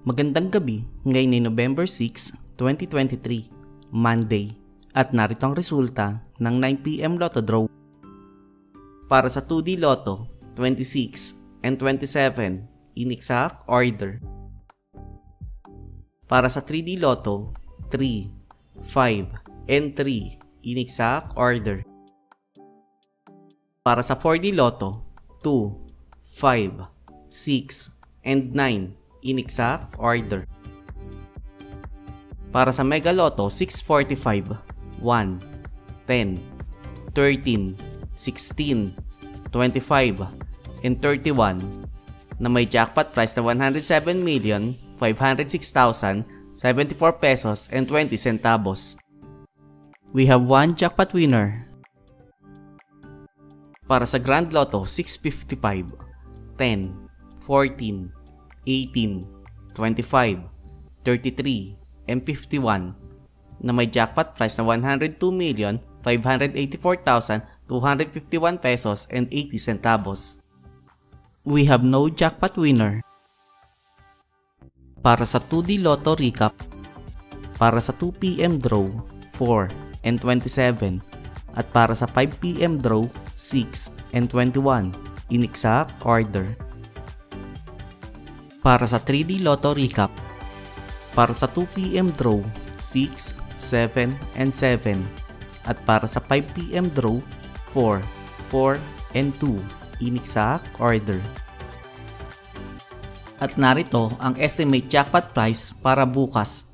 Magandang gabi, ngayon ay November 6, 2023, Monday, at narito ang resulta ng 9pm Lotto Draw. Para sa 2D Lotto, 26 and 27 in exact order. Para sa 3D Lotto, 3, 5, and 3 in exact order. Para sa 4D Lotto, 2, 5, 6, and 9 in exact order. Para sa Mega Lotto 645, 1, 10, 13, 16, 25, and 31 na may jackpot price na 107,506,074 pesos and 20 centavos. We have one jackpot winner. Para sa Grand Lotto 655, 10, 14, 18, 25, 33, and 51 na may jackpot price na 102,584,251 pesos and 80 centavos. We have no jackpot winner. Para sa 2D Lotto Recap, para sa 2pm draw 4 and 27 at para sa 5pm draw 6 and 21 in exact order. Para sa 3D Lotto Recap, para sa 2pm draw 6, 7, and 7 at para sa 5pm draw 4, 4, and 2 in exact order. At narito ang estimate jackpot price para bukas,